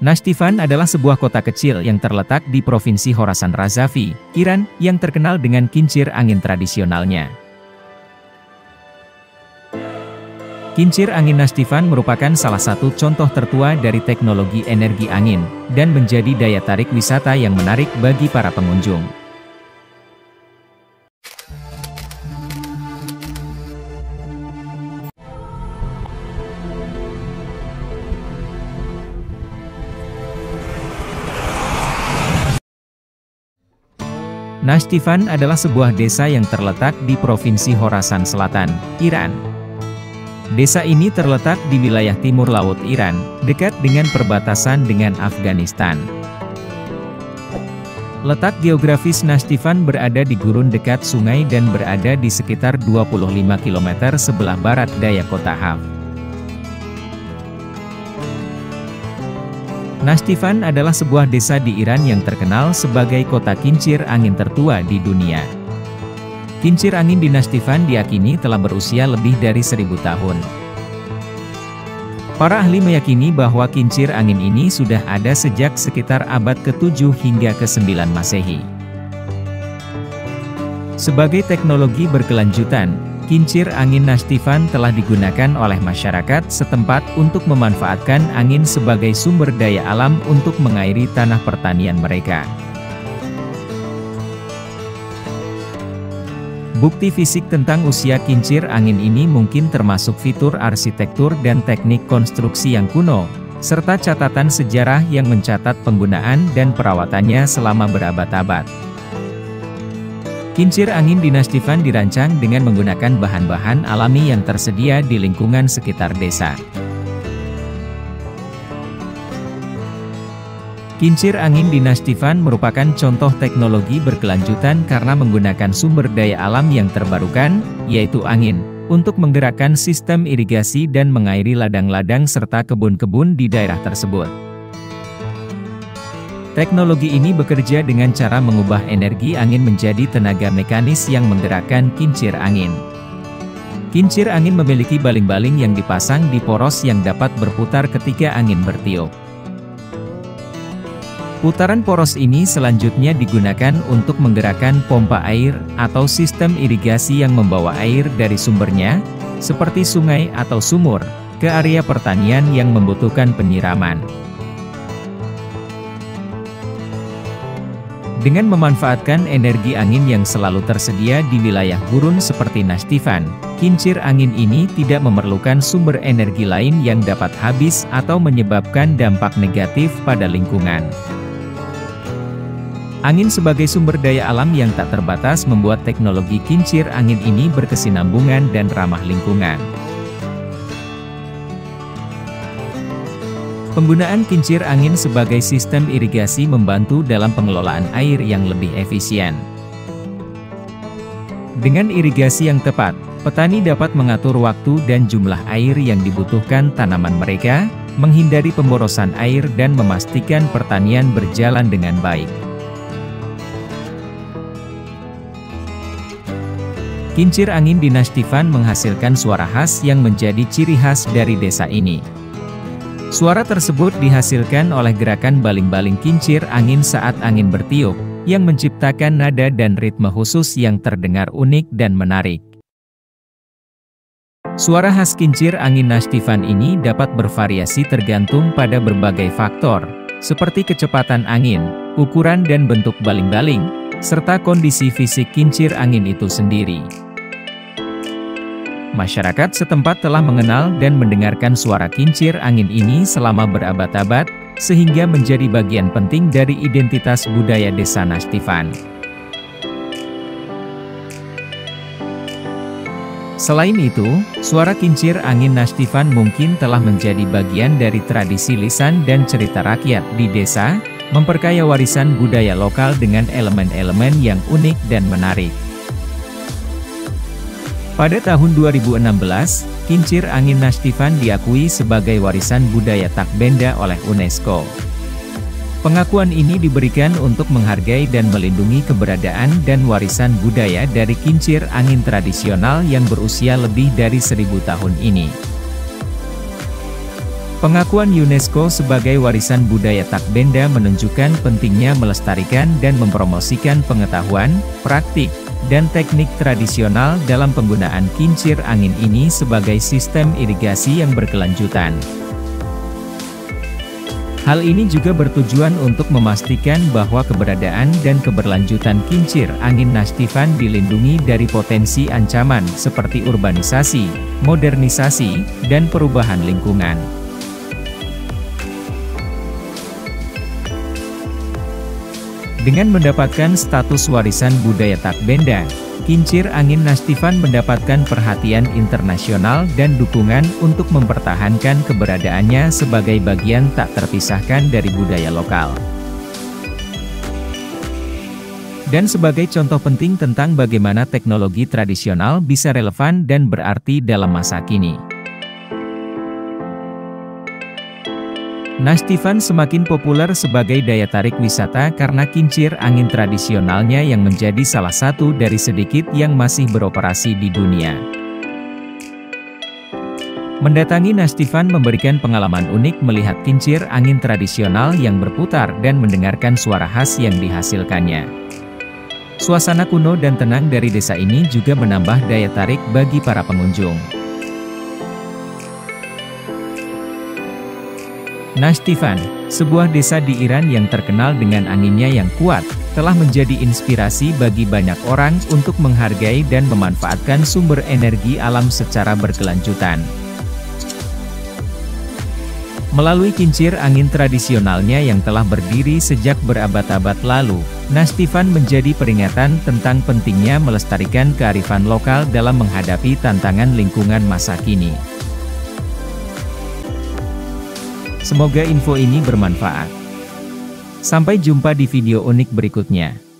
Nashtivan adalah sebuah kota kecil yang terletak di Provinsi Khorasan Razavi, Iran, yang terkenal dengan kincir angin tradisionalnya. Kincir angin Nashtivan merupakan salah satu contoh tertua dari teknologi energi angin, dan menjadi daya tarik wisata yang menarik bagi para pengunjung. Nashtivan adalah sebuah desa yang terletak di Provinsi Khorasan Selatan, Iran. Desa ini terletak di wilayah timur laut Iran, dekat dengan perbatasan dengan Afghanistan. Letak geografis Nashtivan berada di gurun dekat sungai dan berada di sekitar 25 km sebelah barat daya kota Haf. Nashtivan adalah sebuah desa di Iran yang terkenal sebagai kota kincir angin tertua di dunia. Kincir angin di Nashtivan diyakini telah berusia lebih dari 1000 tahun. Para ahli meyakini bahwa kincir angin ini sudah ada sejak sekitar abad ke-7 hingga ke-9 Masehi. Sebagai teknologi berkelanjutan, kincir angin Nashtivan telah digunakan oleh masyarakat setempat untuk memanfaatkan angin sebagai sumber daya alam untuk mengairi tanah pertanian mereka. Bukti fisik tentang usia kincir angin ini mungkin termasuk fitur arsitektur dan teknik konstruksi yang kuno, serta catatan sejarah yang mencatat penggunaan dan perawatannya selama berabad-abad. Kincir angin di Nashtivan dirancang dengan menggunakan bahan-bahan alami yang tersedia di lingkungan sekitar desa. Kincir angin di Nashtivan merupakan contoh teknologi berkelanjutan karena menggunakan sumber daya alam yang terbarukan, yaitu angin, untuk menggerakkan sistem irigasi dan mengairi ladang-ladang serta kebun-kebun di daerah tersebut. Teknologi ini bekerja dengan cara mengubah energi angin menjadi tenaga mekanis yang menggerakkan kincir angin. Kincir angin memiliki baling-baling yang dipasang di poros yang dapat berputar ketika angin bertiup. Putaran poros ini selanjutnya digunakan untuk menggerakkan pompa air atau sistem irigasi yang membawa air dari sumbernya, seperti sungai atau sumur, ke area pertanian yang membutuhkan penyiraman. Dengan memanfaatkan energi angin yang selalu tersedia di wilayah gurun seperti Nashtivan, kincir angin ini tidak memerlukan sumber energi lain yang dapat habis atau menyebabkan dampak negatif pada lingkungan. Angin sebagai sumber daya alam yang tak terbatas membuat teknologi kincir angin ini berkesinambungan dan ramah lingkungan. Penggunaan kincir angin sebagai sistem irigasi membantu dalam pengelolaan air yang lebih efisien. Dengan irigasi yang tepat, petani dapat mengatur waktu dan jumlah air yang dibutuhkan tanaman mereka, menghindari pemborosan air dan memastikan pertanian berjalan dengan baik. Kincir angin di Nashtivan menghasilkan suara khas yang menjadi ciri khas dari desa ini. Suara tersebut dihasilkan oleh gerakan baling-baling kincir angin saat angin bertiup, yang menciptakan nada dan ritme khusus yang terdengar unik dan menarik. Suara khas kincir angin Nashtivan ini dapat bervariasi tergantung pada berbagai faktor, seperti kecepatan angin, ukuran dan bentuk baling-baling, serta kondisi fisik kincir angin itu sendiri. Masyarakat setempat telah mengenal dan mendengarkan suara kincir angin ini selama berabad-abad, sehingga menjadi bagian penting dari identitas budaya desa Nashtivan. Selain itu, suara kincir angin Nashtivan mungkin telah menjadi bagian dari tradisi lisan dan cerita rakyat di desa, memperkaya warisan budaya lokal dengan elemen-elemen yang unik dan menarik. Pada tahun 2016, kincir angin Nashtivan diakui sebagai warisan budaya tak benda oleh UNESCO. Pengakuan ini diberikan untuk menghargai dan melindungi keberadaan dan warisan budaya dari kincir angin tradisional yang berusia lebih dari 1000 tahun ini. Pengakuan UNESCO sebagai warisan budaya Takbenda menunjukkan pentingnya melestarikan dan mempromosikan pengetahuan, praktik, dan teknik tradisional dalam penggunaan kincir angin ini sebagai sistem irigasi yang berkelanjutan. Hal ini juga bertujuan untuk memastikan bahwa keberadaan dan keberlanjutan kincir angin Nashtifan dilindungi dari potensi ancaman seperti urbanisasi, modernisasi, dan perubahan lingkungan. Dengan mendapatkan status warisan budaya Takbenda, kincir angin Nashtifan mendapatkan perhatian internasional dan dukungan untuk mempertahankan keberadaannya sebagai bagian tak terpisahkan dari budaya lokal. Dan sebagai contoh penting tentang bagaimana teknologi tradisional bisa relevan dan berarti dalam masa kini. Nashtifan semakin populer sebagai daya tarik wisata karena kincir angin tradisionalnya yang menjadi salah satu dari sedikit yang masih beroperasi di dunia. Mendatangi Nashtifan memberikan pengalaman unik melihat kincir angin tradisional yang berputar dan mendengarkan suara khas yang dihasilkannya. Suasana kuno dan tenang dari desa ini juga menambah daya tarik bagi para pengunjung. Nashtifan, sebuah desa di Iran yang terkenal dengan anginnya yang kuat, telah menjadi inspirasi bagi banyak orang untuk menghargai dan memanfaatkan sumber energi alam secara berkelanjutan. Melalui kincir angin tradisionalnya yang telah berdiri sejak berabad-abad lalu, Nashtifan menjadi peringatan tentang pentingnya melestarikan kearifan lokal dalam menghadapi tantangan lingkungan masa kini. Semoga info ini bermanfaat. Sampai jumpa di video unik berikutnya.